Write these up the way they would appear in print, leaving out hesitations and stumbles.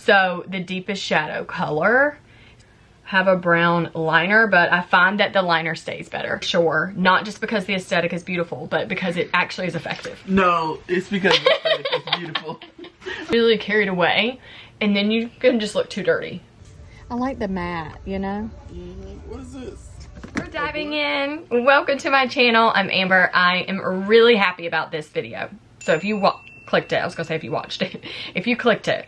So the deepest shadow color, have a brown liner, but I find that the liner stays better. Sure, not just because the aesthetic is beautiful, but because it actually is effective. No, it's because the aesthetic is beautiful. Really carried away, and then you can just look too dirty. I like the matte, you know? What is this? We're diving in. Welcome to my channel. I'm Amber. I am really happy about this video. So if you clicked it, I was gonna say if you watched it. If you clicked it,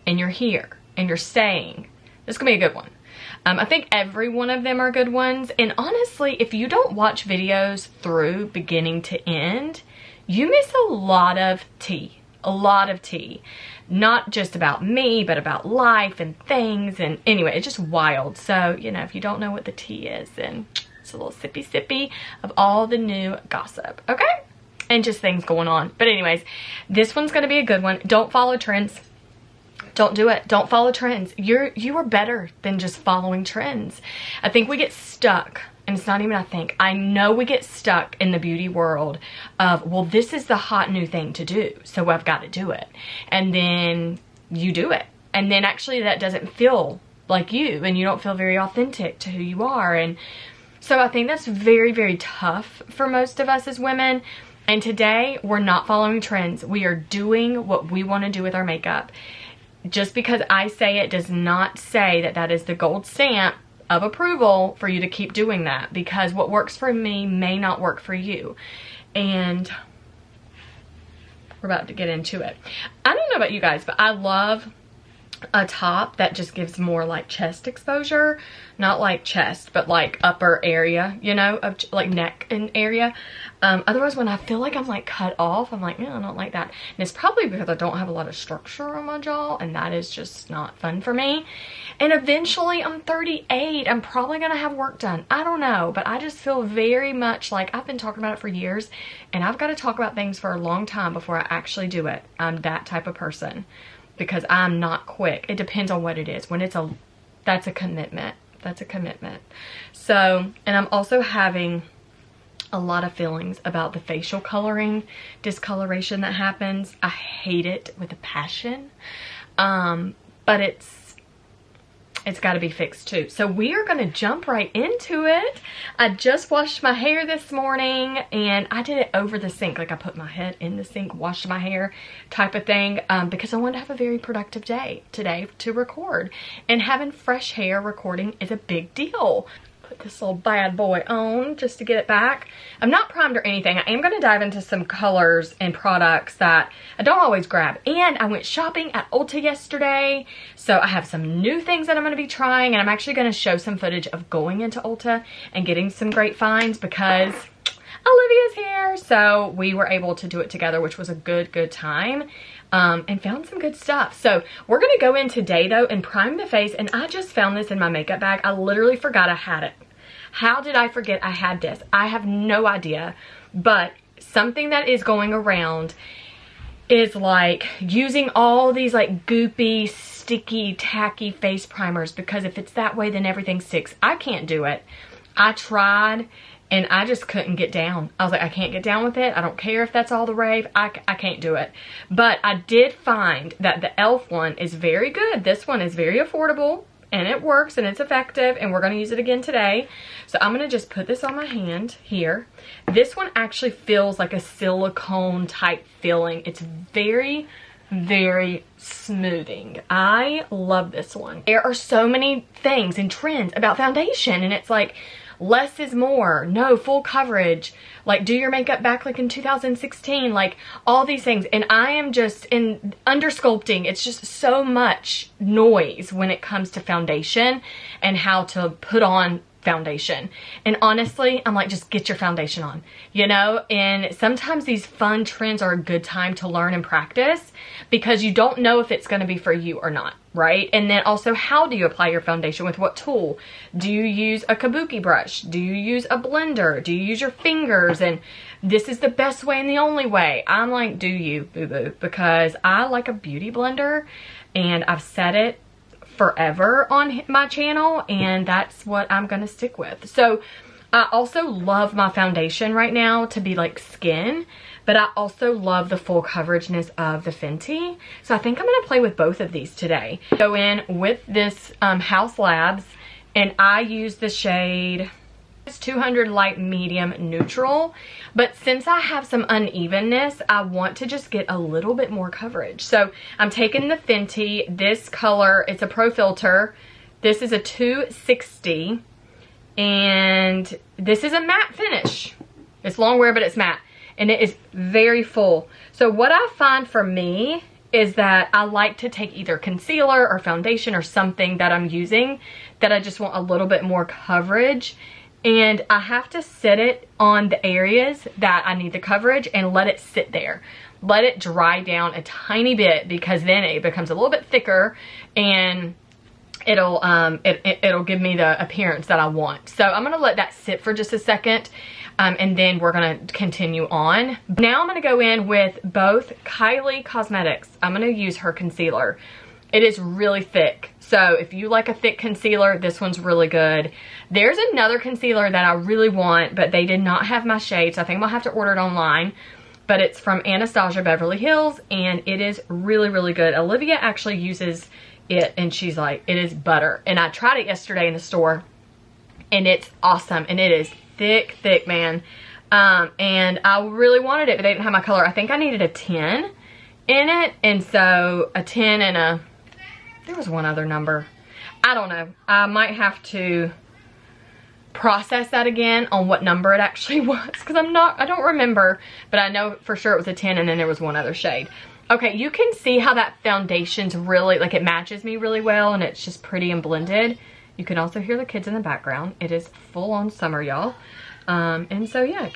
and you're here, and you're staying, this is gonna be a good one. I think every one of them are good ones. And honestly, if you don't watch videos through beginning to end, you miss a lot of tea. A lot of tea. Not just about me, but about life and things. And anyway, it's just wild. So, you know, if you don't know what the tea is, then it's a little sippy of all the new gossip. Okay? And just things going on. But anyways, this one's going to be a good one. Don't follow trends. Don't do it. Don't follow trends. You are better than just following trends. I think we get stuck, and it's not even I think. I know we get stuck in the beauty world of, well, this is the hot new thing to do, so I've got to do it. And then you do it. And then actually that doesn't feel like you, and you don't feel very authentic to who you are. And so I think that's very, very tough for most of us as women. And today, we're not following trends. We are doing what we want to do with our makeup. Just because I say it does not say that that is the gold stamp of approval for you to keep doing that, because what works for me may not work for you. And we're about to get into it. I don't know about you guys, but I love a top that just gives more like chest exposure, not like chest, but like upper area, you know, of like neck and area. Otherwise, when I feel like I'm like cut off, I'm like, no, I don't like that. And it's probably because I don't have a lot of structure on my jaw, and that is just not fun for me. And eventually, I'm 38. I'm probably gonna have work done. I don't know, but I just feel very much like I've been talking about it for years, and I've got to talk about things for a long time before I actually do it. I'm that type of person. Because I'm not quick. It depends on what it is. When it's that's a commitment. That's a commitment. So, and I'm also having a lot of feelings about the facial coloring discoloration that happens. I hate it with a passion. But it's got to be fixed too. So we are going to jump right into it. I just washed my hair this morning, and I did it over the sink. Like I put my head in the sink, washed my hair type of thing, because I wanted to have a very productive day today to record. And having fresh hair recording is a big deal. Put this little bad boy on just to get it back. I'm not primed or anything. I am going to dive into some colors and products that I don't always grab. And I went shopping at Ulta yesterday, so I have some new things that I'm going to be trying, and I'm actually going to show some footage of going into Ulta and getting some great finds because Olivia's here, so we were able to do it together, which was a good time. And found some good stuff. So we're going to go in today though and prime the face, and I just found this in my makeup bag. I literally forgot I had it. How did I forget I had this? I have no idea, but something that is going around is like using all these like goopy, sticky, tacky face primers, because if it's that way then everything sticks. I can't do it. I tried and I just couldn't get down. I was like, I can't get down with it. I don't care if that's all the rave. I can't do it. But I did find that the e.l.f. one is very good. This one is very affordable, and it works, and it's effective, and we're going to use it again today. So I'm going to just put this on my hand here. This one actually feels like a silicone type feeling. It's very smoothing. I love this one. There are so many things and trends about foundation, and it's like, less is more. No, full coverage. Like, do your makeup back like in 2016. Like, all these things. And I am just in under-sculpting. It's just so much noise when it comes to foundation and how to put on foundation. And honestly, I'm like, just get your foundation on, you know? And sometimes these fun trends are a good time to learn and practice, because you don't know if it's going to be for you or not, right? And then also, how do you apply your foundation? With what tool? Do you use a kabuki brush? Do you use a blender? Do you use your fingers? And this is the best way and the only way. I'm like, do you, boo-boo? Because I like a beauty blender, and I've said it forever on my channel, and that's what I'm gonna stick with. So I also love my foundation right now to be like skin, but I also love the full coverageness of the Fenty. So I think I'm gonna play with both of these today. Go in with this House Labs, and I use the shade, it's 200 light medium neutral, but since I have some unevenness, I want to just get a little bit more coverage. So I'm taking the Fenty, this color, it's a Pro Filter. This is a 260, and this is a matte finish. It's long wear, but it's matte, and it is very full. So what I find for me is that I like to take either concealer or foundation or something that I'm using that I just want a little bit more coverage, and I have to set it on the areas that I need the coverage and let it sit there. Let it dry down a tiny bit, because then it becomes a little bit thicker and it'll give me the appearance that I want. So I'm gonna let that sit for just a second, and then we're gonna continue on. Now I'm gonna go in with both Kylie Cosmetics. I'm gonna use her concealer. It is really thick, so if you like a thick concealer, this one's really good. There's another concealer that I really want, but they did not have my shade, so I think I'm gonna have to order it online. But it's from Anastasia Beverly Hills, and it is really, really good. Olivia actually uses it, and she's like, it is butter. And I tried it yesterday in the store, and it's awesome, and it is thick, thick, man. And I really wanted it, but they didn't have my color. I think I needed a 10 in it, and so a 10 and there was one other number. I don't know. I might have to process that again on what number it actually was, because I don't remember, but I know for sure it was a 10, and then there was one other shade. Okay, you can see how that foundation's really, like, it matches me really well, and it's just pretty and blended. You can also hear the kids in the background. It is full on summer, y'all. And so yeah,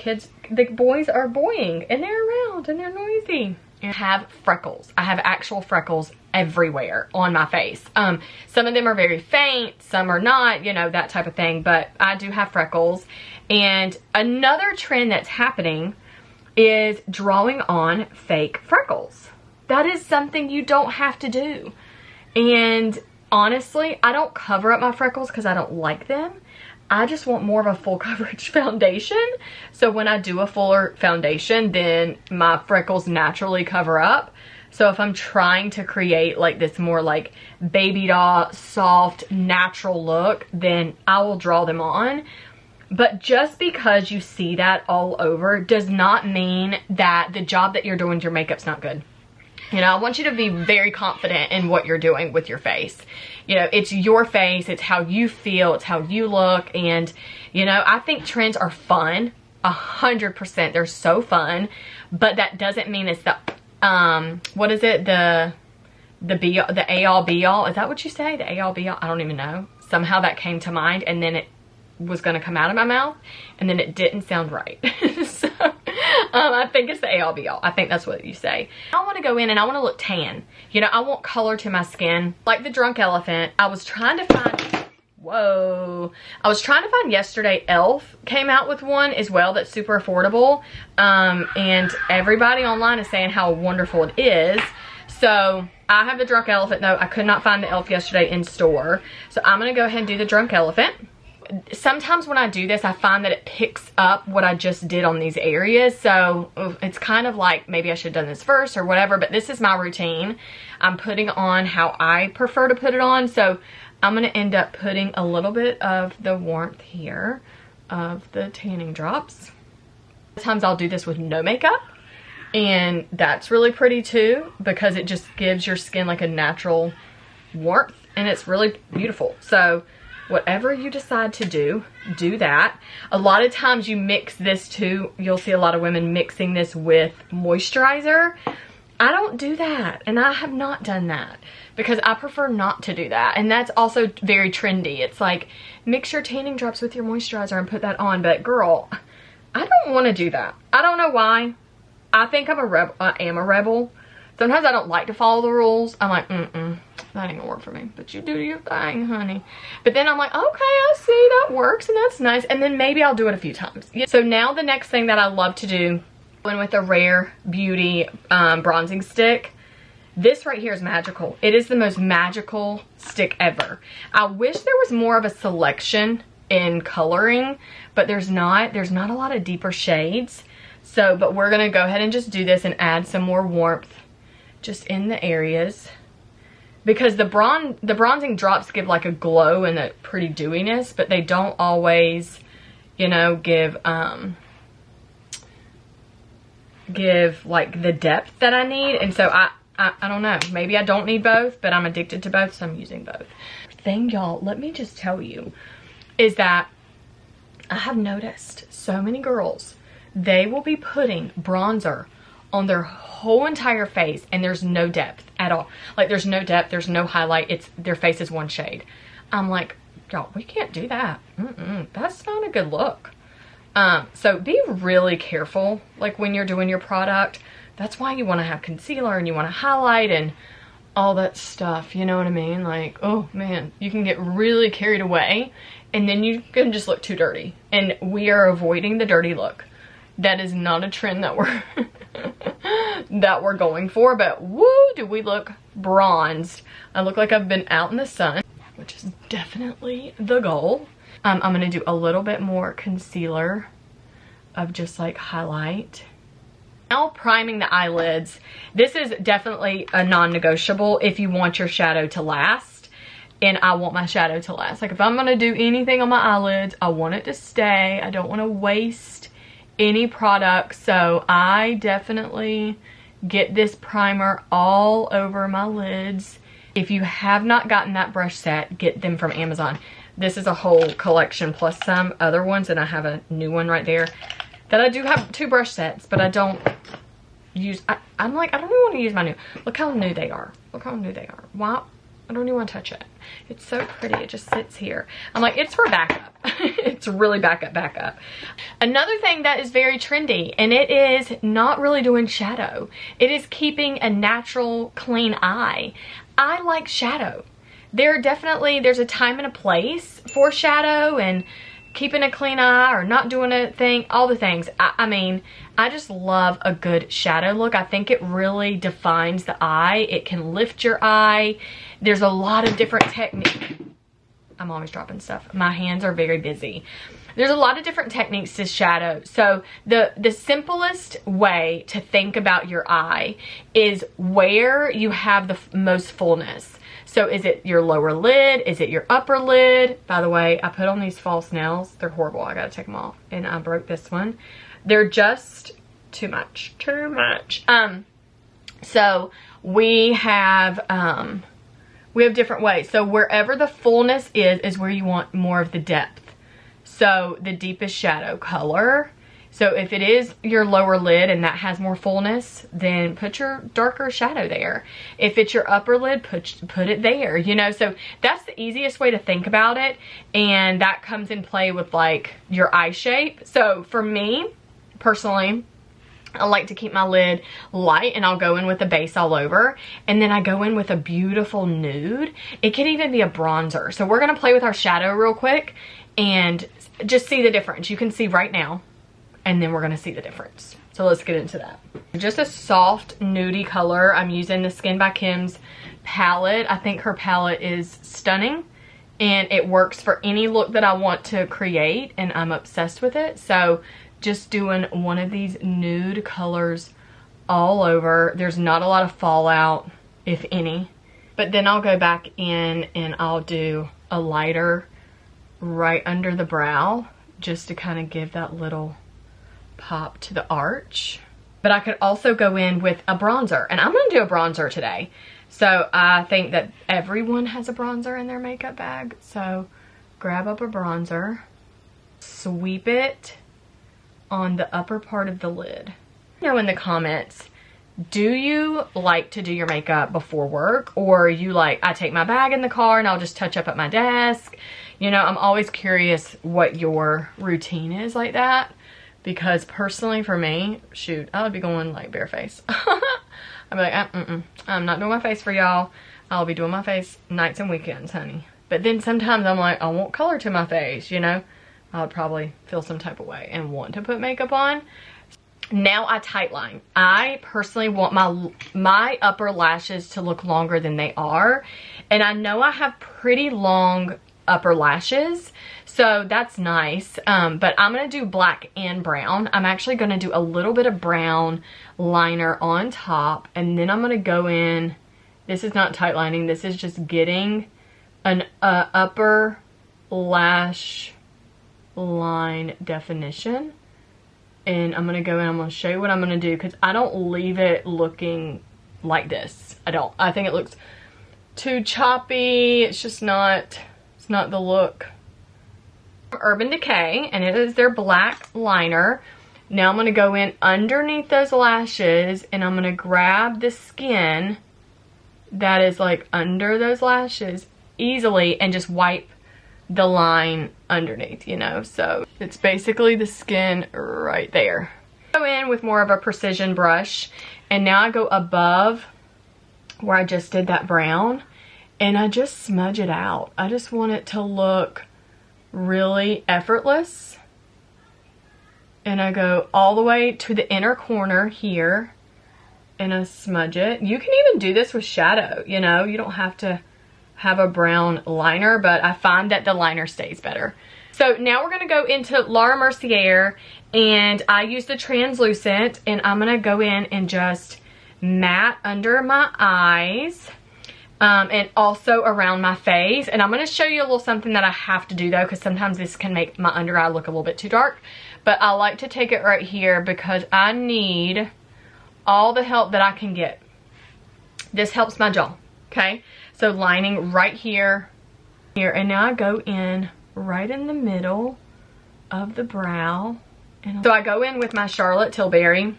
the boys are boying, and they're around, and they're noisy. And I have freckles. I have actual freckles everywhere on my face. Some of them are very faint, some are not, you know, that type of thing, but I do have freckles. And another trend that's happening is drawing on fake freckles. That is something you don't have to do. And honestly, I don't cover up my freckles because I don't like them. I just want more of a full coverage foundation. So when I do a fuller foundation, then my freckles naturally cover up. So if I'm trying to create like this more like baby doll, soft, natural look, then I will draw them on. But just because you see that all over does not mean that the job that you're doing to your makeup's not good. You know, I want you to be very confident in what you're doing with your face. You know, it's your face, it's how you feel, it's how you look. And, you know, I think trends are fun, 100%. They're so fun, but that doesn't mean it's the, what is it? The A all be all. Is that what you say? The A all be all? I don't even know. Somehow that came to mind, and then it was going to come out of my mouth, and then it didn't sound right. So I think it's the A all be all. I think that's what you say. I want to go in and I want to look tan. You know, I want color to my skin. Like the Drunk Elephant, I was trying to find, I was trying to find yesterday, e.l.f. came out with one as well that's super affordable. And everybody online is saying how wonderful it is. So I have the Drunk Elephant though. I could not find the e.l.f. yesterday in store. So I'm going to go ahead and do the Drunk Elephant. Sometimes when I do this, I find that it picks up what I just did on these areas. So it's kind of like maybe I should have done this first or whatever, but this is my routine. I'm putting on how I prefer to put it on. So I'm going to end up putting a little bit of the warmth here of the tanning drops. Sometimes I'll do this with no makeup, and that's really pretty too, because it just gives your skin like a natural warmth, and it's really beautiful. So whatever you decide to do, do that. A lot of times you mix this too. You'll see a lot of women mixing this with moisturizer. I don't do that, and I have not done that because I prefer not to do that. And that's also very trendy. It's like, mix your tanning drops with your moisturizer and put that on. But girl, I don't want to do that. I don't know why. I think I'm a rebel. I am a rebel. Sometimes I don't like to follow the rules. I'm like, that ain't gonna work for me. But you do your thing, honey. But then I'm like, okay, I see that works, and that's nice. And then maybe I'll do it a few times. So now the next thing that I love to do, going with a Rare Beauty bronzing stick. This right here is magical. It is the most magical stick ever. I wish there was more of a selection in coloring, but there's not. There's not a lot of deeper shades. So, but we're gonna go ahead and just do this and add some more warmth just in the areas. Because the bronzing drops give like a glow and a pretty dewiness, but they don't always, you know, give like the depth that I need. And so I don't know, maybe I don't need both, but I'm addicted to both, so I'm using both. Thing, y'all, let me just tell you, is that I have noticed so many girls, they will be putting bronzer on their whole entire face and there's no depth at all. Like there's no depth, there's no highlight, their face is one shade. I'm like, y'all, we can't do that. That's not a good look. So be really careful, like when you're doing your product. That's why you want to have concealer and you want to highlight and all that stuff, you know what I mean? Like, oh man, you can get really carried away and then you can just look too dirty. And we are avoiding the dirty look. That is not a trend that we're that we're going for, but woo, do we look bronzed. I look like I've been out in the sun, which is definitely the goal. I'm gonna do a little bit more concealer of just like highlight. Now priming the eyelids. This is definitely a non-negotiable if you want your shadow to last, and I want my shadow to last. Like if I'm gonna do anything on my eyelids, I want it to stay. I don't want to waste any product, so I definitely get this primer all over my lids. If you have not gotten that brush set, get them from Amazon. This is a whole collection plus some other ones, and I have a new one right there that I do have 2 brush sets, but I don't use. I'm like, I don't even want to use my new. Look how new they are. Look how new they are. Wow. I don't even want to touch it. It's so pretty. It just sits here. I'm like, it's for backup. It's really backup. Another thing that is very trendy, and it is not really doing shadow. It is keeping a natural, clean eye. I like shadow. There's a time and a place for shadow and keeping a clean eye or not doing a thing, all the things. I mean, I just love a good shadow look. I think it really defines the eye. It can lift your eye. There's a lot of different techniques. I'm always dropping stuff. My hands are very busy. There's a lot of different techniques to shadow. So the simplest way to think about your eye is where you have the most fullness. So is it your lower lid? Is it your upper lid? By the way, I put on these false nails. They're horrible. I gotta take them off. And I broke this one. They're just too much. So we have different ways. So wherever the fullness is where you want more of the depth. So the deepest shadow color. So if it is your lower lid and that has more fullness, then put your darker shadow there. If it's your upper lid, put it there, you know. So that's the easiest way to think about it, and that comes in play with like your eye shape. So for me, personally, I like to keep my lid light, and I'll go in with a base all over, and then I go in with a beautiful nude. It could even be a bronzer. So we're gonna play with our shadow real quick and just see the difference. You can see right now, and then we're gonna see the difference. So let's get into that. Just a soft nudie color. I'm using the Skin by Kim's palette. I think her palette is stunning, and it works for any look that I want to create, and I'm obsessed with it. So just doing one of these nude colors all over. There's not a lot of fallout, if any. But then I'll go back in and I'll do a lighter right under the brow, just to kind of give that little pop to the arch. But I could also go in with a bronzer, and I'm gonna do a bronzer today. So I think that everyone has a bronzer in their makeup bag. So grab up a bronzer, sweep it on the upper part of the lid. Know in the comments, do you like to do your makeup before work, or you like, I take my bag in the car and I'll just touch up at my desk? You know, I'm always curious what your routine is like that, because personally for me, shoot, I would be going like barefaced. I'd be like, I'm not doing my face for y'all. I'll be doing my face nights and weekends, honey. But then sometimes I'm like, I want color to my face, you know? I would probably feel some type of way and want to put makeup on. Now I tightline. I personally want my upper lashes to look longer than they are. And I know I have pretty long upper lashes. So that's nice. But I'm going to do black and brown. I'm actually going to do a little bit of brown liner on top. And then I'm going to go in. This is not tight lining. This is just getting an upper lash line definition. And I'm going to go in. I'm going to show you what I'm going to do, because I don't leave it looking like this. I don't. I think it looks too choppy. It's just not, it's not the look. Urban Decay, and it is their black liner. Now I'm going to go in underneath those lashes, and I'm going to grab the skin that is like under those lashes easily and just wipe the line underneath, you know. So it's basically the skin right there. Go in with more of a precision brush, and now I go above where I just did that brown, and I just smudge it out. I just want it to look really effortless. And I go all the way to the inner corner here, and I smudge it. You can even do this with shadow, you know. You don't have to have a brown liner, but I find that the liner stays better. So now we're going to go into Laura Mercier, and I use the translucent, and I'm going to go in and just matte under my eyes. And also around my face. And I'm going to show you a little something that I have to do though, because sometimes this can make my under eye look a little bit too dark. But I like to take it right here because I need all the help that I can get. This helps my jaw, okay? So lining right here, and now I go in right in the middle of the brow. And so I go in with my Charlotte Tilbury,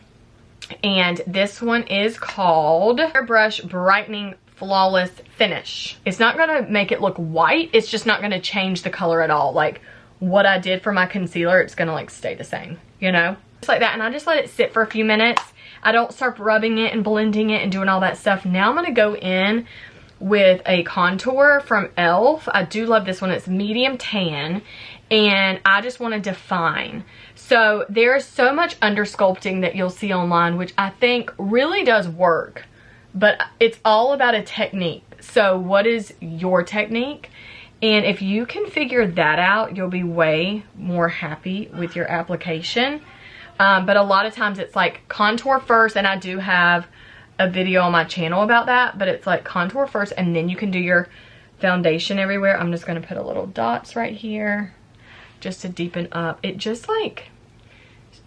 and this one is called Airbrush Brightening Flawless Finish. It's not going to make it look white. It's just not going to change the color at all. Like what I did for my concealer, it's going to like stay the same, you know? Just like that. And I just let it sit for a few minutes. I don't start rubbing it and blending it and doing all that stuff. Now I'm going to go in with a contour from e.l.f. I do love this one. It's medium tan, and I just want to define. So there's so much under sculpting that you'll see online, which I think really does work. But it's all about a technique. So what is your technique? And if you can figure that out, you'll be way more happy with your application. But a lot of times it's like contour first, and I do have a video on my channel about that, but it's like contour first and then you can do your foundation everywhere. I'm just going to put a little dots right here just to deepen up. It just like,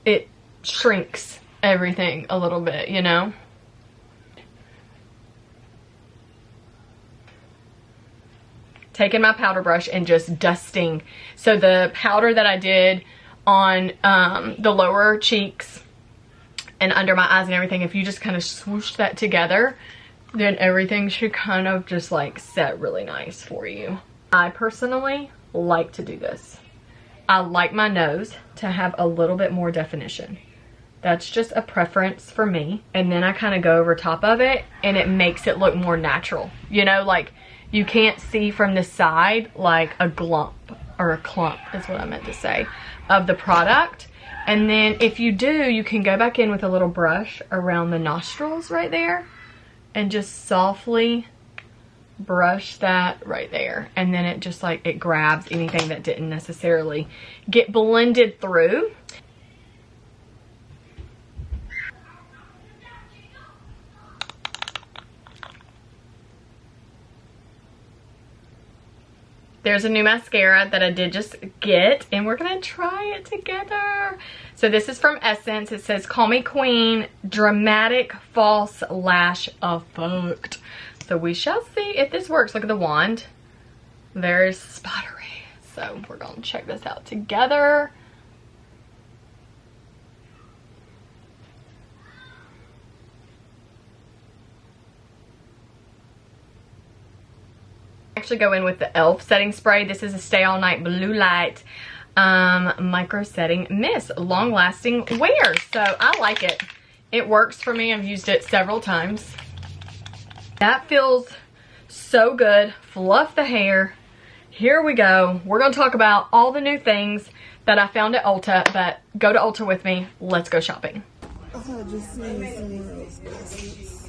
it shrinks everything a little bit, you know? Taking my powder brush and just dusting. So the powder that I did on the lower cheeks and under my eyes and everything, if you just kind of swoosh that together, then everything should kind of just like set really nice for you. I personally like to do this. I like my nose to have a little bit more definition. That's just a preference for me. And then I kind of go over top of it, and it makes it look more natural. You know, like you can't see from the side like a glump, or a clump is what I meant to say, of the product. And then if you do, you can go back in with a little brush around the nostrils right there and just softly brush that right there. And then it just like, it grabs anything that didn't necessarily get blended through. There's a new mascara that I did just get, and we're gonna try it together. So this is from Essence. It says, "Call me Queen, Dramatic False Lash Effect." So we shall see if this works. Look at the wand. Very spottery. So we're gonna check this out together. Actually go in with the e.l.f. setting spray. This is a Stay All Night Blue Light micro setting mist, long lasting wear. So I like it. It works for me. I've used it several times. That feels so good. Fluff the hair. Here we go. We're going to talk about all the new things that I found at Ulta, but go to Ulta with me. Let's go shopping. I just seen somewhere else.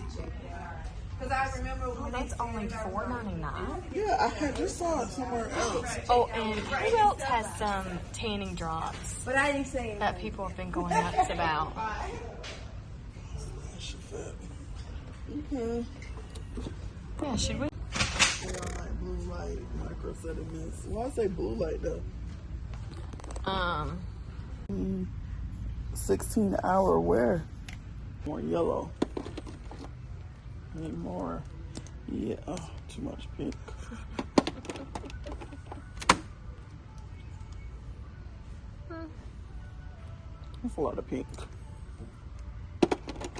Oh, that's only $4.99. Yeah, I just saw it somewhere else. Oh, and who else has some tanning drops But I didn't say that people have been going nuts about? She fit. Okay. Yeah, should we? Yeah, like blue light, micro sediments. Why I say blue light though? 16-hour wear. More yellow. Need more. Yeah. Oh, too much pink. That's a lot of pink.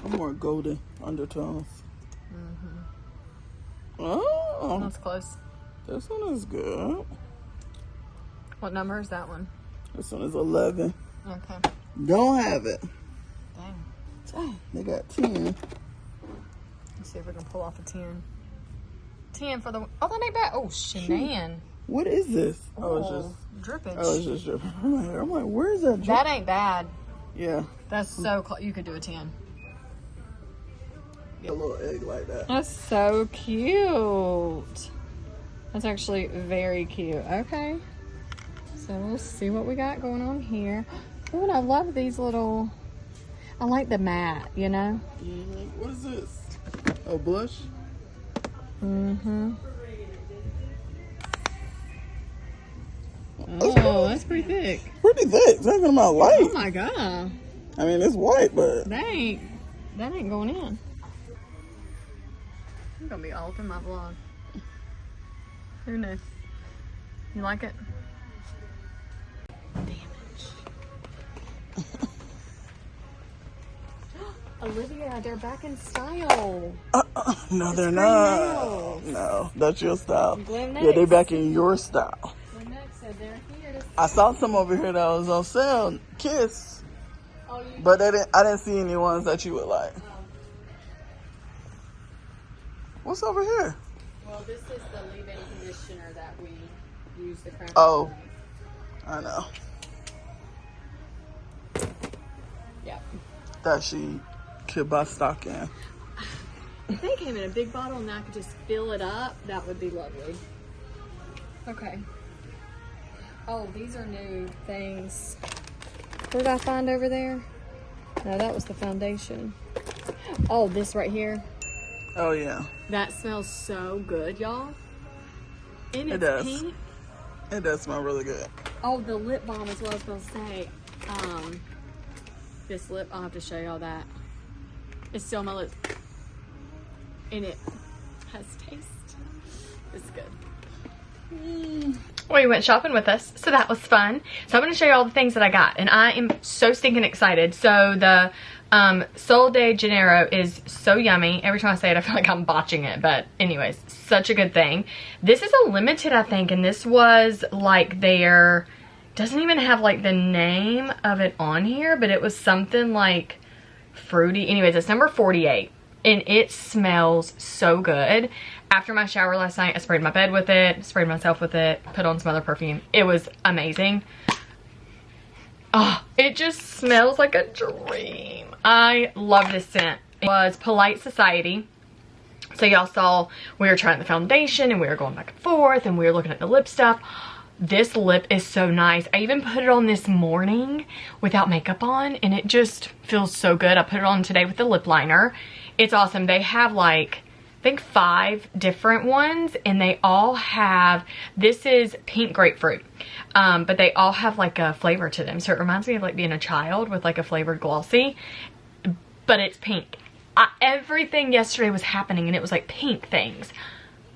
More golden undertones. Oh, That's close. this one is good. What number is that one? This one is 11. Okay. Don't have it. Dang. Dang, they got 10. Let's see if we can pull off a 10. 10 for the... Oh, that ain't bad. Oh, Shenan. What is this? Oh, it's Oh, just. drippage. Oh, it's just dripping from my hair. I'm like, where is that drip? That ain't bad. Yeah, That's so close. You could do a 10. a little egg like that. That's so cute. That's actually very cute. Okay. So we'll see what we got going on here. Oh, and I love these little... I like the matte, you know? What is this? Oh, blush? Mm-hmm. Oh, that's pretty thick. Pretty thick. Talking about light. Oh my god. I mean, it's white, but That ain't going in. It's gonna be all up in my vlog. Who knew? You like it? Damage. Olivia, they're back in style. no, they're glam not. nails. No, that's your style. Glam Yeah, they nails. back in your style. The next said they're here to... I saw some over here that was on sale, Kiss, Oh, you... but I didn't see any ones that you would like. What's over here? Well, this is the leave-in conditioner that we use the craft. Oh, I know. Yep. That she could buy stock in. If they came in a big bottle and I could just fill it up, that would be lovely. Okay. Oh, these are new things. What did I find over there? No, that was the foundation. Oh, this right here. Oh yeah, That smells so good, y'all. And it's It does. pink. it does smell really good. Oh, the lip balm is what I was gonna say. This lip, I'll have to show y'all that. It's still on my lip. And it has taste. It's good. Well, you went shopping with us, so that was fun. So I'm going to show you all the things that I got, and I am so stinking excited. So the Sol de Janeiro is so yummy. Every time I say it, I feel like I'm botching it, but anyways, such a good thing. This is a limited, I think, and this was like their... Doesn't even have like the name of it on here, but it was something like fruity. Anyways, it's number 48, and it smells so good. After my shower last night, I sprayed my bed with it, sprayed myself with it, put on some other perfume. It was amazing. Oh, it just smells like a dream. I love this scent. It was Polite Society. So y'all saw we were trying the foundation and we were going back and forth and we were looking at the lip stuff. This lip is so nice. I even put it on this morning without makeup on and it just feels so good. I put it on today with the lip liner. It's awesome. They have like, I think 5 different ones and they all have, this is pink grapefruit, but they all have like a flavor to them. So it reminds me of like being a child with like a flavored glossy, but it's pink. Everything yesterday was happening and it was like pink things.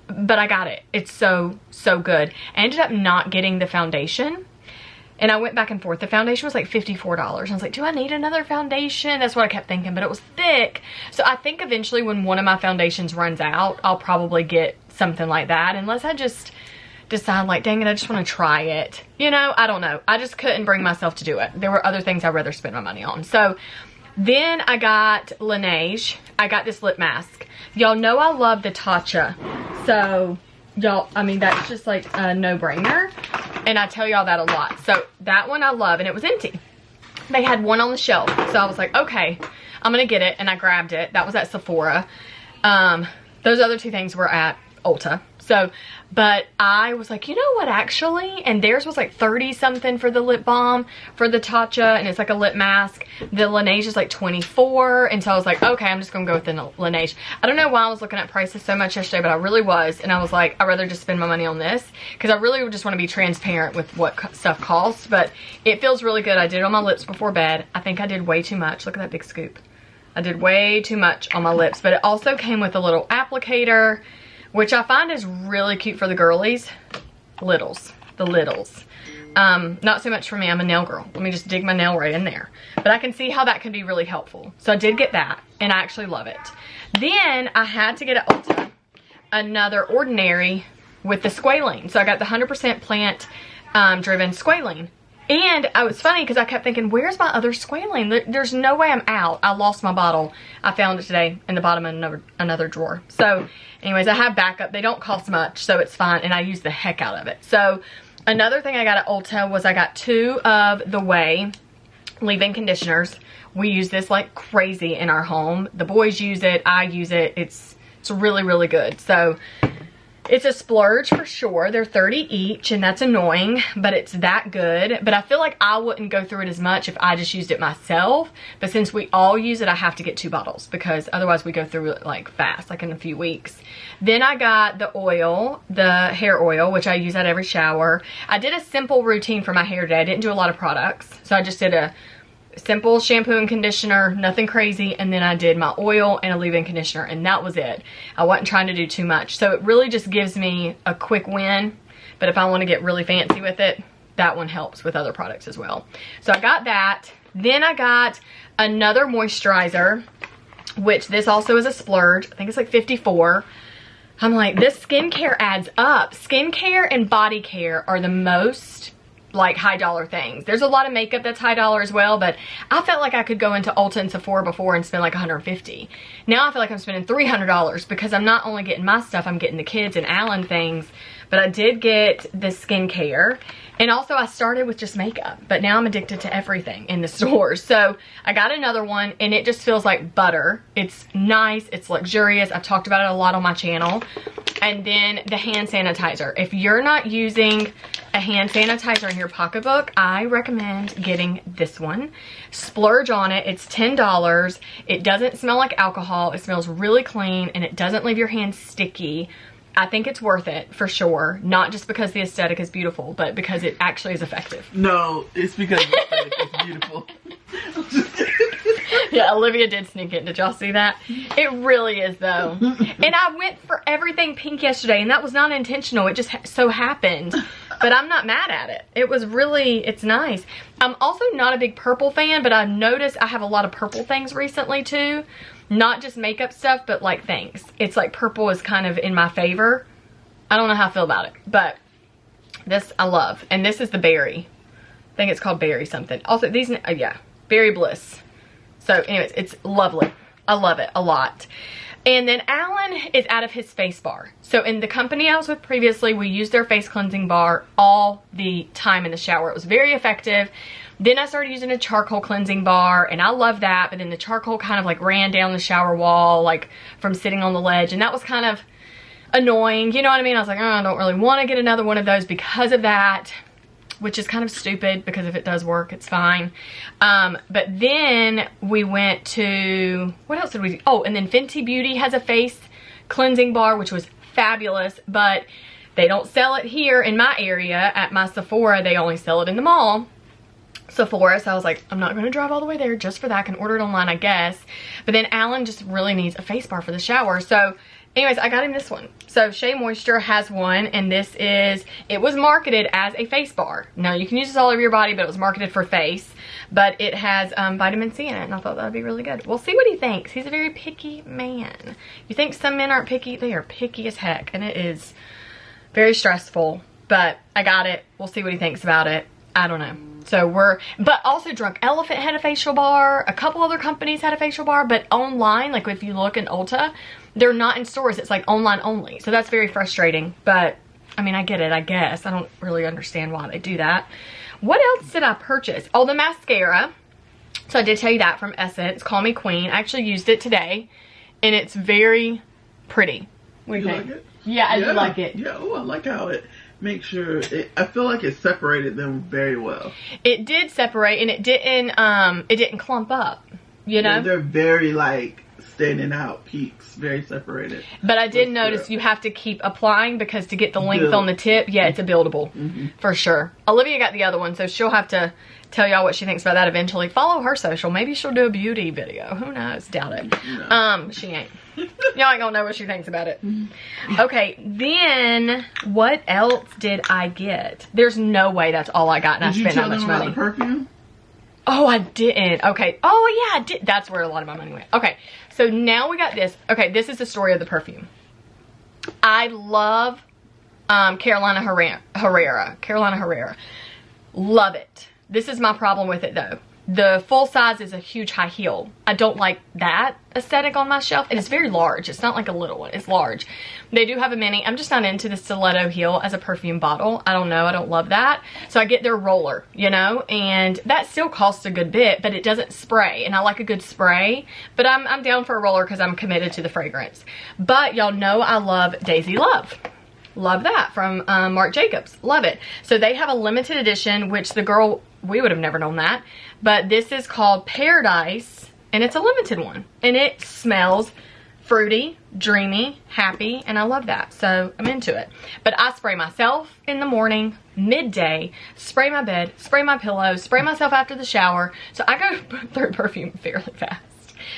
But I got it. It's so, so good. I ended up not getting the foundation. And I went back and forth. The foundation was like $54. I was like, do I need another foundation? That's what I kept thinking. But it was thick. So I think eventually when one of my foundations runs out, I'll probably get something like that. Unless I just decide like, dang it, I just want to try it. You know, I don't know. I just couldn't bring myself to do it. There were other things I'd rather spend my money on. So then I got Laneige. I got this lip mask. Y'all know I love the Tatcha. So, y'all, I mean, that's just like a no-brainer. And I tell y'all that a lot. So, that one I love, and it was empty. They had one on the shelf. So, I was like, okay, I'm going to get it. And I grabbed it. That was at Sephora. Those other two things were at Ulta. So, but I was like, you know what, actually? And theirs was like 30 something for the lip balm for the Tatcha, and it's like a lip mask. The Laneige is like 24. And so I was like, okay, I'm just gonna go with the Laneige. I don't know why I was looking at prices so much yesterday, but I really was. And I was like, I'd rather just spend my money on this because I really just want to be transparent with what stuff costs. But it feels really good. I did it on my lips before bed. I think I did way too much. Look at that big scoop. I did way too much on my lips, but it also came with a little applicator, which I find is really cute for the girlies. The littles. Not so much for me, I'm a nail girl. Let me just dig my nail right in there. But I can see how that can be really helpful. So I did get that, and I actually love it. Then I had to get at Ulta another Ordinary with the squalene. So I got the 100% plant driven squalene. And it was funny because I kept thinking, where's my other squalene? There's no way I'm out. I lost my bottle. I found it today in the bottom of another drawer. So anyways, I have backup. They don't cost much, so it's fine. And I use the heck out of it. So another thing I got at Ulta was I got 2 of the Way leave-in conditioners. We use this like crazy in our home. The boys use it. I use it. It's really, really good. So it's a splurge for sure. They're 30 each, and that's annoying, but it's that good. But I feel like I wouldn't go through it as much if I just used it myself. But since we all use it, I have to get 2 bottles because otherwise we go through it like fast, like in a few weeks. Then I got the oil, the hair oil, which I use at every shower. I did a simple routine for my hair today. I didn't do a lot of products. So I just did a simple shampoo and conditioner, nothing crazy, and then I did my oil and a leave-in conditioner, and that was it. I wasn't trying to do too much. So it really just gives me a quick win, but if I want to get really fancy with it, that one helps with other products as well. So I got that. Then I got another moisturizer, which this also is a splurge. I think it's like 54. I'm like, this skincare adds up. Skincare and body care are the most like high dollar things. There's a lot of makeup that's high dollar as well, but I felt like I could go into Ulta and Sephora before and spend like $150. Now I feel like I'm spending $300 because I'm not only getting my stuff, I'm getting the kids and Alan things. But I did get the skincare, and also I started with just makeup, but now I'm addicted to everything in the stores. So I got another one, and it just feels like butter. It's nice, it's luxurious. I've talked about it a lot on my channel. And then the hand sanitizer. If you're not using a hand sanitizer in your pocketbook, I recommend getting this one. Splurge on it. It's $10. It doesn't smell like alcohol. It smells really clean, and it doesn't leave your hands sticky. I think it's worth it for sure. Not just because the aesthetic is beautiful, but because it actually is effective. No, it's because the aesthetic is beautiful. Yeah, Olivia did sneak it. Did y'all see that? It really is though. And I went for everything pink yesterday, and that was not intentional. It just so happened. But I'm not mad at it. It was really, it's nice. I'm also not a big purple fan, but I've noticed I have a lot of purple things recently too. Not just makeup stuff, but like things. It's like purple is kind of in my favor. I don't know how I feel about it, but this I love. And this is the berry. I think it's called berry something. Also these, yeah, Berry Bliss. So anyways, it's lovely. I love it a lot. And then Alan is out of his face bar. So in the company I was with previously, we used their face cleansing bar all the time in the shower. It was very effective. Then I started using a charcoal cleansing bar, and I love that, but then the charcoal kind of like ran down the shower wall, like from sitting on the ledge, and that was kind of annoying, you know what I mean? I was like, oh, I don't really want to get another one of those because of that, which is kind of stupid because if it does work, it's fine. But then we went to, what else did we do? Oh, and then Fenty Beauty has a face cleansing bar, which was fabulous, but they don't sell it here in my area at my Sephora. They only sell it in the mall. Sephora, so I was like, I'm not going to drive all the way there just for that. I can order it online, I guess. But then Alan just really needs a face bar for the shower. So anyways, I got him this one. So Shea Moisture has one, and this is, it was marketed as a face bar. Now you can use this all over your body, but it was marketed for face. But it has vitamin C in it, and I thought that would be really good. We'll see what he thinks. He's a very picky man. You think some men aren't picky? They are picky as heck, and it is very stressful. But I got it. We'll see what he thinks about it. I don't know. So but also Drunk Elephant had a facial bar. A couple other companies had a facial bar, but online, like if you look in Ulta, they're not in stores. It's like online only. So that's very frustrating. But I mean, I get it, I guess. I don't really understand why they do that. What else did I purchase? Oh, the mascara. So I did tell you that from Essence, Call Me Queen. I actually used it today, and it's very pretty. What do you think? Like it? Yeah, I do like it. Yeah, oh, I like how it makes sure, I feel like it separated them very well. It did separate, and it didn't clump up, you know? Yeah, they're very, like, standing out peaks, very separated. But I did notice you have to keep applying because to get the length on the tip, yeah, it's a buildable, for sure. Olivia got the other one, so she'll have to tell y'all what she thinks about that eventually. Follow her social. Maybe she'll do a beauty video. Who knows? Doubt it. No. She ain't. Y'all ain't gonna know what she thinks about it. Okay, then what else did I get? There's no way that's all I got and I spent that much money. Did you tell them about the perfume? Oh, I didn't. Okay. Oh, yeah, I did. That's where a lot of my money went. Okay, so now we got this. Okay, this is the story of the perfume. I love Carolina Herrera. Love it. This is my problem with it, though. The full size is a huge high heel. I don't like that aesthetic on my shelf. And it's very large. It's not like a little one. It's large. They do have a mini. I'm just not into the stiletto heel as a perfume bottle. I don't know. I don't love that. So I get their roller, you know, and that still costs a good bit, but it doesn't spray. And I like a good spray, but I'm down for a roller because I'm committed to the fragrance. But y'all know I love Daisy Love. Love that from Marc Jacobs. Love it. So they have a limited edition, which the girl, we would have never known that. But this is called Paradise, and it's a limited one. And it smells fruity, dreamy, happy, and I love that. So I'm into it. But I spray myself in the morning, midday, spray my bed, spray my pillows, spray myself after the shower. So I go through perfume fairly fast.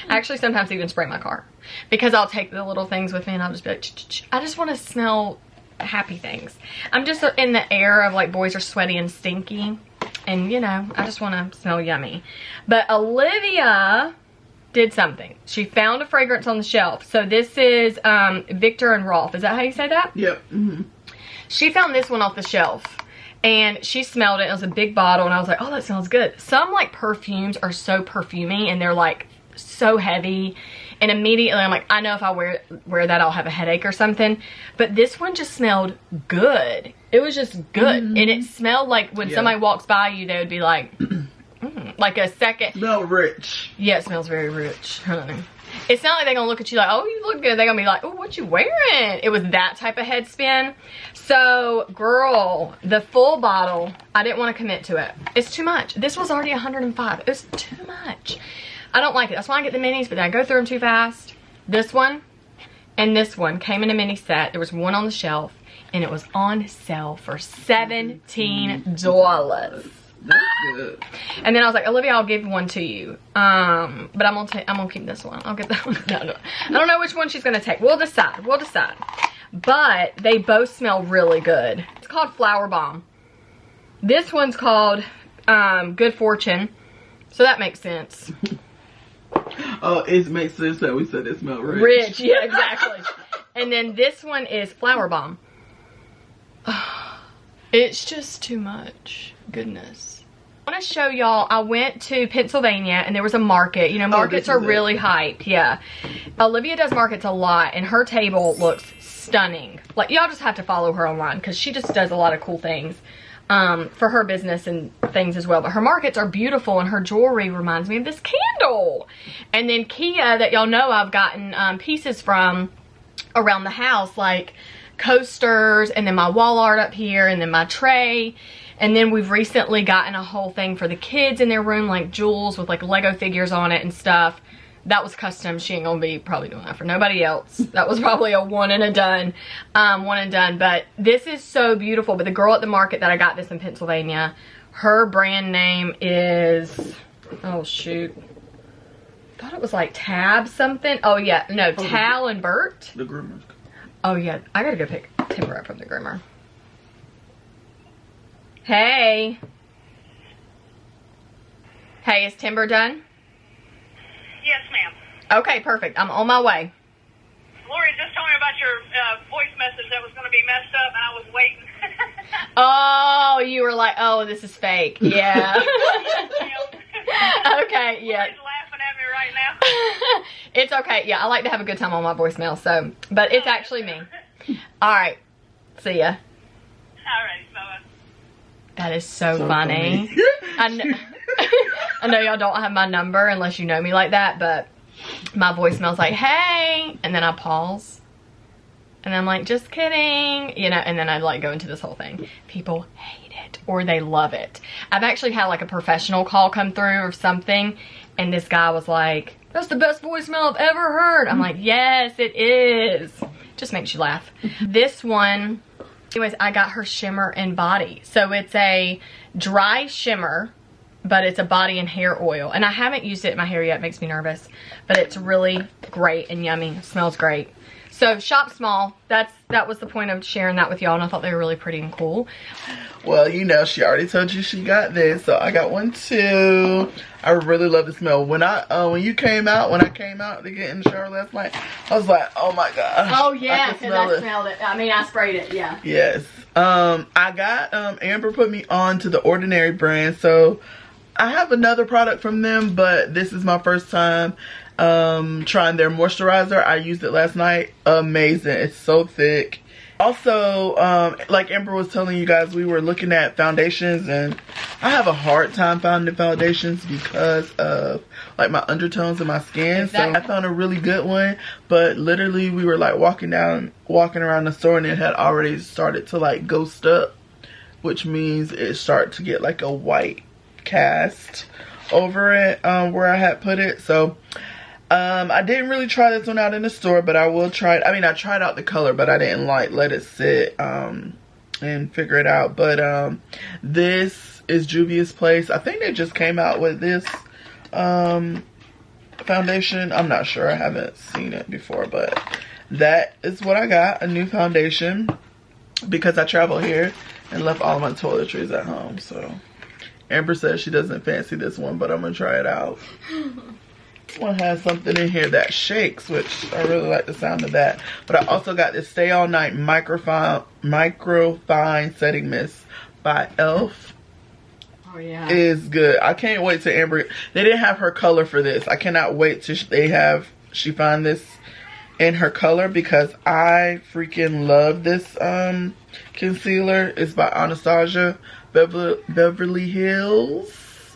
I actually sometimes even spray my car because I'll take the little things with me and I'll just be like, I just want to smell happy things. I'm just in the air of like boys are sweaty and stinky, and you know, I just want to smell yummy. But Olivia did something. She found a fragrance on the shelf. So this is Viktor and Rolf. Is that how you say that? Yep. She found this one off the shelf and she smelled it. It was a big bottle and I was like, oh, that smells good. Some like perfumes are so perfumey and they're like so heavy, and immediately I'm like, I know if I wear that I'll have a headache or something. But this one just smelled good. It was just good. And it smelled like when somebody walks by you, they would be like, like a second. Smell rich. Yeah, it smells very rich, honey. It's not like they're gonna look at you like, oh, you look good. They're gonna be like, oh, what you wearing? It was that type of head spin. So, girl, the full bottle, I didn't want to commit to it. It's too much. This was already $105. It was too much. I don't like it. That's why I get the minis, but then I go through them too fast. This one and this one came in a mini set. There was one on the shelf, and it was on sale for $17. That's good. And then I was like, Olivia, I'll give one to you. But I'm gonna keep this one. I'll get that one. No. I don't know which one she's gonna take. We'll decide. But they both smell really good. It's called Flower Bomb. This one's called Good Fortune. So that makes sense. Oh, it makes sense that we said it smelled rich. Rich, yeah, exactly. And then this one is Flower Bomb. It's just too much. Goodness. I want to show y'all, I went to Pennsylvania and there was a market. You know, markets are really hyped. Yeah. Olivia does markets a lot and her table looks stunning. Like, y'all just have to follow her online because she just does a lot of cool things for her business and things as well. But her markets are beautiful and her jewelry reminds me of this candle. And then Kia, that y'all know I've gotten pieces from around the house, like coasters, and then my wall art up here, and then my tray. And then we've recently gotten a whole thing for the kids in their room, like jewels with like Lego figures on it and stuff. That was custom. She ain't gonna be probably doing that for nobody else. That was probably a one and done. But this is so beautiful. But the girl at the market that I got this in Pennsylvania, her brand name is, oh shoot, I thought it was like Tab something. Oh yeah, no, Tal and Bert. The groomers. Oh yeah, I gotta go pick Timber up from the groomer. Hey. Hey, is Timber done? Yes, ma'am. Okay, perfect. I'm on my way. Lori just told me about your voice message that was going to be messed up, and I was waiting. Oh, you were like, oh, this is fake. Yeah. Okay, yeah. Lori's laughing at me right now. It's okay. Yeah, I like to have a good time on my voicemail, so, but it's actually me. All right. See ya. All right, bye-bye. That is so funny. I know y'all don't have my number unless you know me like that, but my voicemail's like, hey, and then I pause, And I'm like, just kidding, you know, and then I'd like go into this whole thing. People hate it or they love it. I've actually had like a professional call come through or something, and this guy was like, that's the best voicemail I've ever heard. I'm like, yes, it is. Just makes you laugh. This one, anyways, I got her shimmer and body. So it's a dry shimmer, but it's a body and hair oil. And I haven't used it in my hair yet. It makes me nervous. But it's really great and yummy. It smells great. So shop small. That was the point of sharing that with y'all, and I thought they were really pretty and cool. Well, you know, she already told you she got this, so I got one too. I really love the smell. When you came out, when I came out to get in the shower last night, I was like, oh my gosh. Oh yeah, because I smelled it. I mean, I sprayed it, yeah. Yes. I got, Amber put me on to the Ordinary brand, so I have another product from them, but this is my first time trying their moisturizer. I used it last night. Amazing. It's so thick. Also, like Amber was telling you guys, we were looking at foundations, and I have a hard time finding foundations because of like my undertones in my skin. Exactly. So I found a really good one, but literally we were like walking around the store, and it had already started to like ghost up, which means it started to get like a white cast over it where I had put it. So I didn't really try this one out in the store, but I will try it. I mean, I tried out the color, but I didn't like let it sit and figure it out. But this is Juvia's Place. I think they just came out with this foundation. I'm not sure. I haven't seen it before, but that is what I got, a new foundation, because I travel here and left all my toiletries at home. So Amber says she doesn't fancy this one, but I'm gonna try it out. This one has something in here that shakes, which I really like the sound of that. But I also got this Stay All Night Microfine Setting Mist by e.l.f. Oh yeah, it is good. I can't wait to Amber. They didn't have her color for this. I cannot wait till she find this in her color, because I freaking love this concealer. It's by Anastasia Beverly Hills,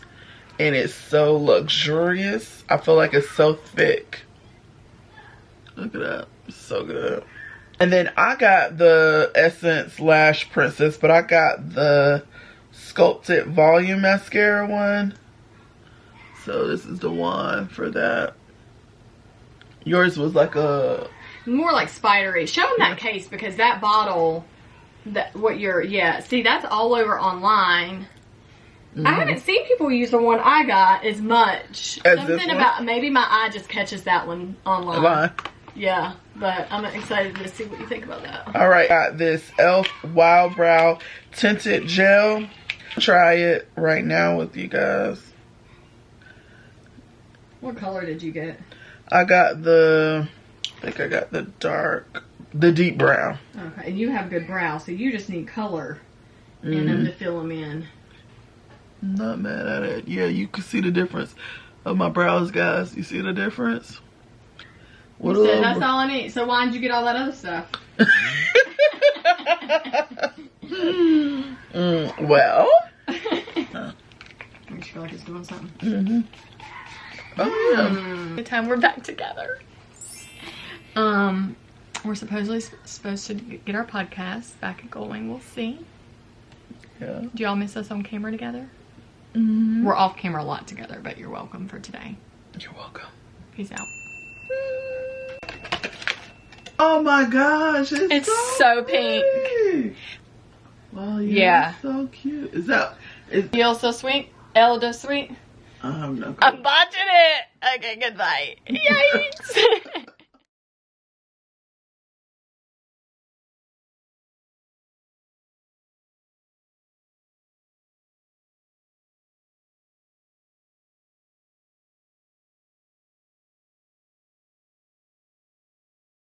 and it's so luxurious. I feel like it's so thick. Look at that. It's so good. And then I got the Essence Lash Princess, but I got the Sculpted Volume Mascara one. So this is the one for that. Yours was like a... more like spidery. Show them that case, because that bottle, see, that's all over online. Mm-hmm. I haven't seen people use the one I got as much. Something about, maybe my eye just catches that one online. Yeah, but I'm excited to see what you think about that. Alright, got this e.l.f. Wild Brow Tinted Gel. Try it right now with you guys. What color did you get? I got I think I got the deep brown. Okay, and you have good brow, so you just need color in them to fill them in. Not mad at it. Yeah, you can see the difference of my brows, guys. You see the difference? You said that's all I need. So why did you get all that other stuff? Well. Makes you feel like it's doing something. Mm-hmm. Oh yeah. Good time we're back together. We're supposedly supposed to get our podcast back going. We'll see. Yeah. Do y'all miss us on camera together? Mm-hmm. We're off camera a lot together, but you're welcome for today. You're welcome. Peace out. Oh my gosh, it's so pink. Well, yeah. So cute. Feel so sweet? Elda sweet? I'm botching it. Okay, goodbye. Yikes.